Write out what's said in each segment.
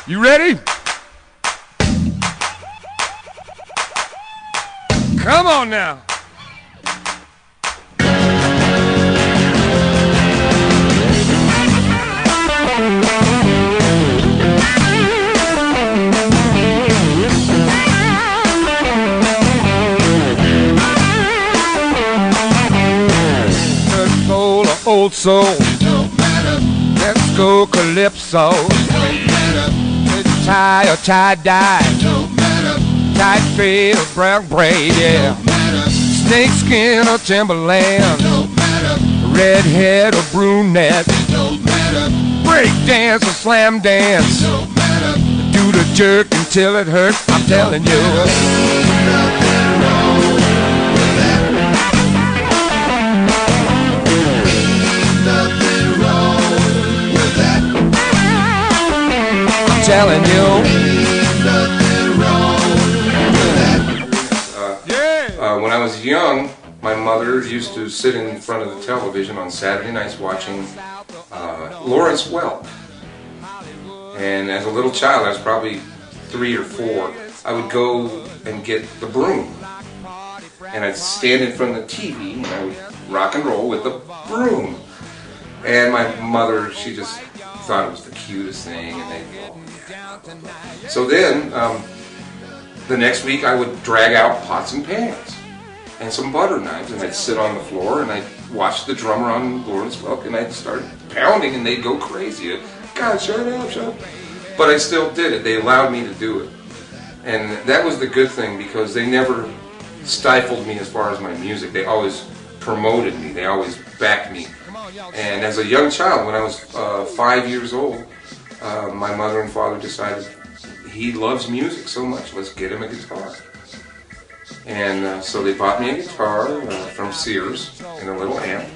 You ready? Come on now. Good soul or old soul, don't matter. Let's go calypso. Don't matter. Tie or tie-dye, don't matter. Tight fade or brown braid, yeah. Don't matter. Snake skin or Timberland, don't matter. Redhead or brunette, don't matter. Break dance or slam dance, don't matter. Do the jerk until it hurts, I'm telling you. Nothing wrong with that. Nothing wrong with that. I'm telling you. Nothing wrong with that. When I was young, my mother used to sit in front of the television on Saturday nights watching Lawrence Welk. And as a little child, I was probably 3 or 4, I would go and get the broom. And I'd stand in front of the TV and I would rock and roll with the broom. And my mother, she just thought it was the cutest thing. And they'd go, yeah. So then, the next week I would drag out pots and pans and some butter knives, and I'd sit on the floor and I'd watch the drummer on Lawrence Welk, and I'd start pounding and they'd go crazy. God, shut up, shut up. But I still did it. They allowed me to do it. And that was the good thing, because they never stifled me as far as my music. They always promoted me. They always backed me. And as a young child, when I was 5 years old, my mother and father decided, he loves music so much, let's get him a guitar. And so they bought me a guitar from Sears and a little amp.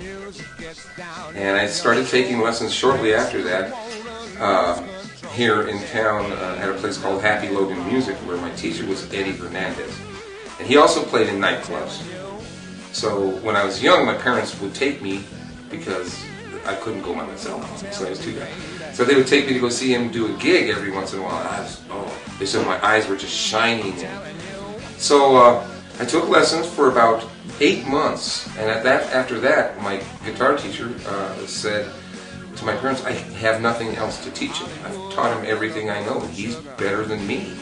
And I started taking lessons shortly after that here in town at a place called Happy Logan Music, where my teacher was Eddie Hernandez. And he also played in nightclubs. So when I was young, my parents would take me, because I couldn't go by myself, so I was too young. So they would take me to go see him do a gig every once in a while. They said my eyes were just shining. So I took lessons for about 8 months, and after that, my guitar teacher said to my parents, I have nothing else to teach him. I've taught him everything I know, and he's better than me.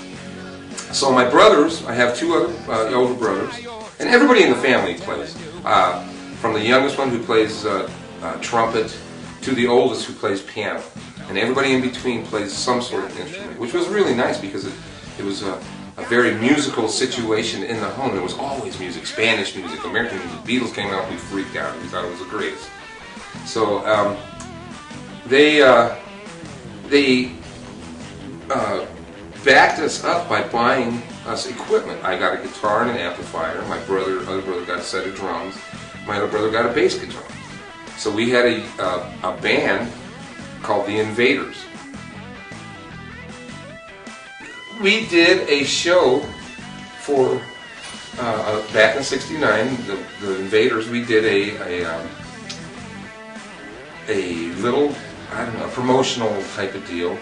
So my brothers, I have 2 other older brothers, and everybody in the family plays. From the youngest one who plays trumpet to the oldest who plays piano. And everybody in between plays some sort of instrument, which was really nice, because it was a very musical situation in the home. There was always music, Spanish music, American music. Beatles came out, we freaked out. We thought it was the greatest. So they backed us up by buying us equipment. I got a guitar and an amplifier. My other brother got a set of drums. My other brother got a bass guitar. So we had a band called the Invaders. We did a show for back in '69. The Invaders. We did a little, I don't know, promotional type of deal,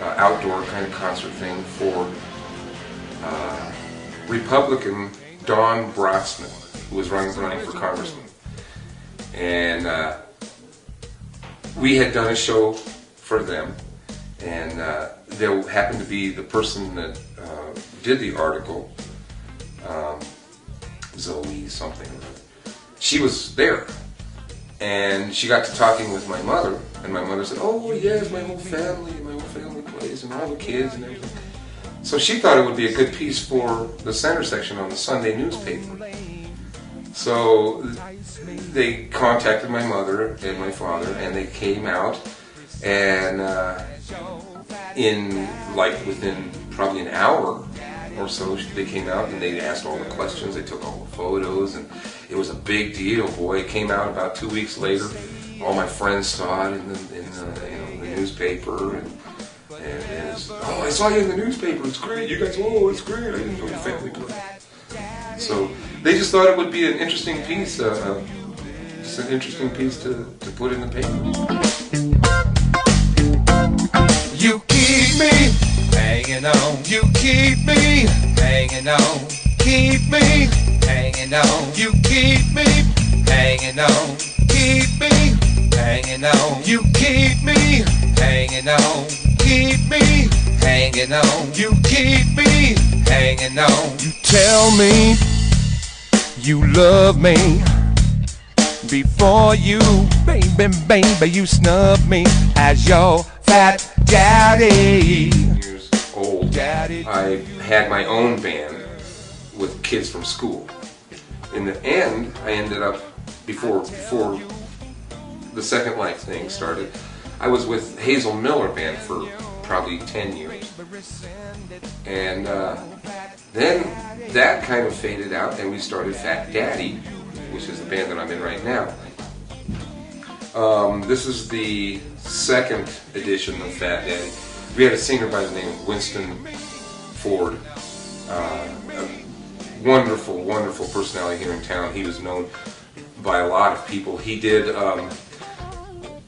outdoor kind of concert thing for Republican Don Brotzman, who was running for congressman. And we had done a show for them, and there happened to be the person that did the article, Zoe something. She was there, and she got to talking with my mother, and my mother said, "Oh yes, my whole family plays, and all the kids and everything." So she thought it would be a good piece for the center section on the Sunday newspaper. So they contacted my mother and my father, and they came out, and within probably an hour or so, they came out and they asked all the questions. They took all the photos, and it was a big deal. Boy, it came out about 2 weeks later. All my friends saw it in the newspaper, and it's, "Oh, I saw you in the newspaper. It's great. You guys, oh, it's great. I didn't know your family played." So they just thought it would be an interesting piece, just an interesting piece to put in the paper. You keep me hanging on. You keep me hanging on. Keep me hanging on. You keep me hanging on. Keep me hanging on. You keep me hanging on. Keep me hanging on. You keep me hanging on. You tell me you love me before you, baby, you snub me as your fat daddy. Years old, daddy. I had my own band with kids from school. In the end, I ended up, before the Second Life thing started, I was with Hazel Miller Band for probably 10 years. And then that kind of faded out and we started Fat Daddy, which is the band that I'm in right now. This is the second edition of Fat Daddy. We had a singer by the name of Winston Ford, a wonderful, wonderful personality here in town. He was known by a lot of people. He did,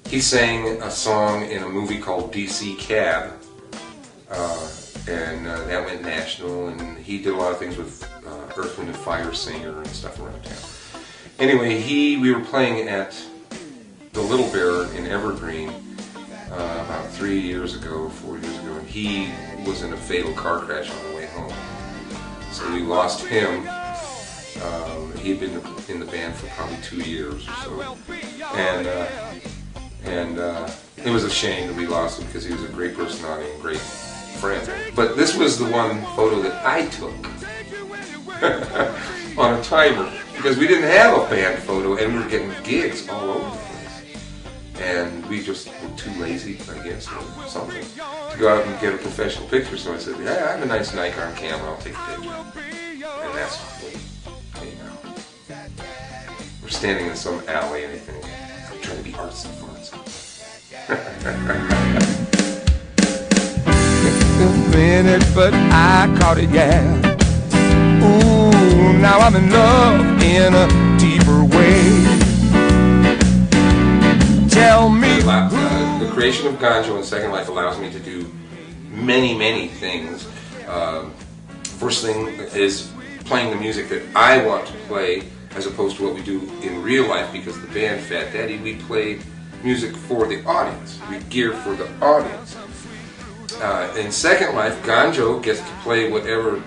he sang a song in a movie called DC Cab, and that went national, and he did a lot of things with Earth, Wind & Fire singer and stuff around town. Anyway, we were playing at the Little Bear in Evergreen about 3 years ago, 4 years ago, and he was in a fatal car crash on the way home. So we lost him. He had been in the band for probably 2 years or so. And it was a shame that we lost him because he was a great personality and great friend. But this was the one photo that I took on a timer because we didn't have a band photo and we were getting gigs all over the place. And we just were too lazy, I guess, or something, to go out and get a professional picture. So I said, yeah, I have a nice Nikon camera, I'll take a picture. And that's what came out. We're standing in some alley and anything. I'm trying to be artsy fartsy. A minute, but I caught it, yeah. Ooh, now I'm in love in a deeper way. Tell me. The creation of Ganjo and Second Life allows me to do many, many things. First thing is playing the music that I want to play as opposed to what we do in real life, because the band Fat Daddy, we play music for the audience. We gear for the audience. In Second Life, Ganjo gets to play whatever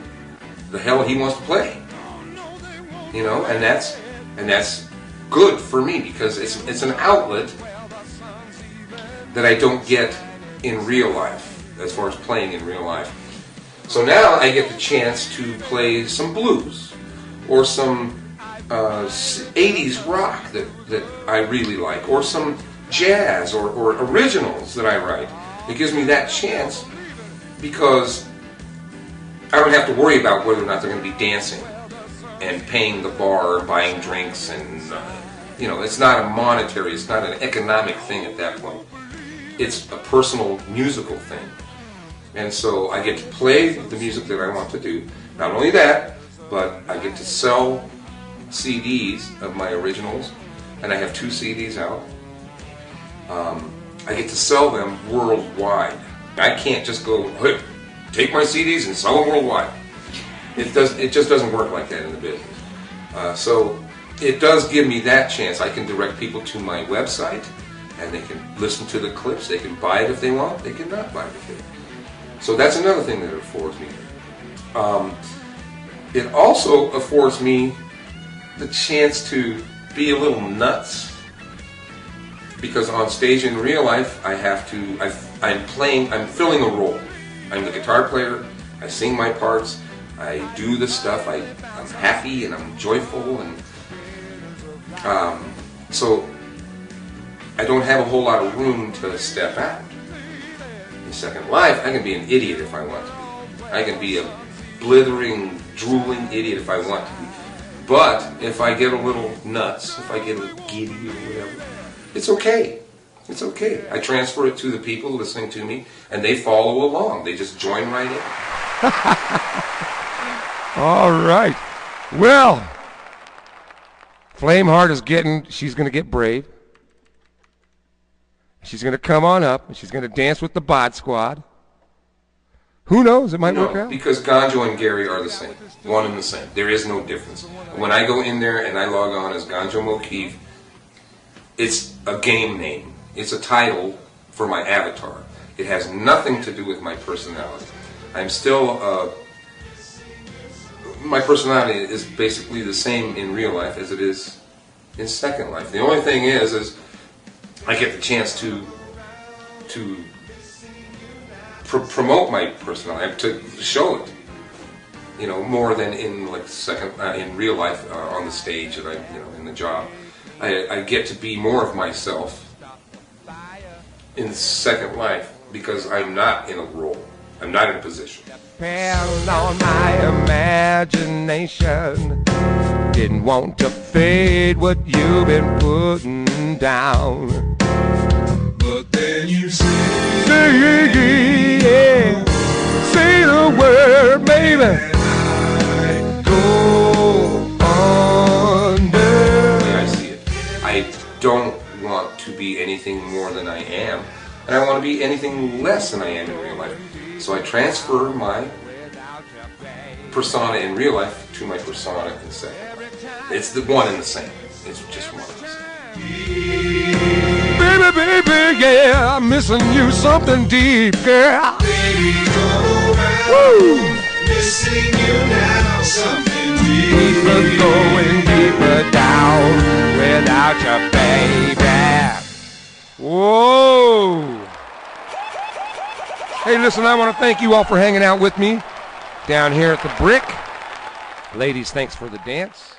the hell he wants to play. You know, and that's good for me because it's an outlet that I don't get in real life, as far as playing in real life. So now I get the chance to play some blues or some 80s rock that I really like, or some jazz or originals that I write. It gives me that chance because I don't have to worry about whether or not they're going to be dancing and paying the bar, buying drinks, and you know, it's not a monetary, it's not an economic thing at that point. It's a personal musical thing. And so I get to play the music that I want to do. Not only that, but I get to sell CDs of my originals, and I have 2 CDs out. I get to sell them worldwide. I can't just go, hey, take my CDs and sell them worldwide. It just doesn't work like that in the business. So it does give me that chance. I can direct people to my website, and they can listen to the clips. They can buy it if they want. They can not buy it if they want. So that's another thing that it affords me. It also affords me the chance to be a little nuts, because on stage in real life I'm filling a role. I'm the guitar player, I sing my parts, I do the stuff, I'm happy and I'm joyful, and so I don't have a whole lot of room to step out. In Second Life, I can be an idiot if I want to be. I can be a blithering, drooling idiot if I want to be. But if I get a little nuts, if I get a little giddy or whatever, it's okay. It's okay. I transfer it to the people listening to me, and they follow along. They just join right in. All right. Well, Flameheart she's going to get brave. She's going to come on up, and she's going to dance with the Bod Squad, Who knows? It might work No, out. because Ganjo and Gary are the same. One and the same. There is no difference. When I go in there and I log on as Ganjo Mokeev, it's a game name. It's a title for my avatar. It has nothing to do with my personality. I'm still, my personality is basically the same in real life as it is in Second Life. The only thing is I get the chance to promote my personality, to show it, you know, more than in like in real life on the stage that in the job. I get to be more of myself in Second Life because I'm not in a role. I'm not in a position. Depend on my imagination. Didn't want to fade what you've been putting down. But then you say, yeah. Say the word, baby. I Go under. The way I see it, I don't want to be anything more than I am, and I want to be anything less than I am in real life. So I transfer my persona in real life to my persona in Second Life. It's the one and the same. It's just one and the same. Baby, baby, yeah, I'm missing you something deep, girl. baby go around, Woo! missing you now, something Deeper deep. going deeper down without you, baby. Whoa! Hey, listen, I want to thank you all for hanging out with me down here at the Brick. Ladies, thanks for the dance.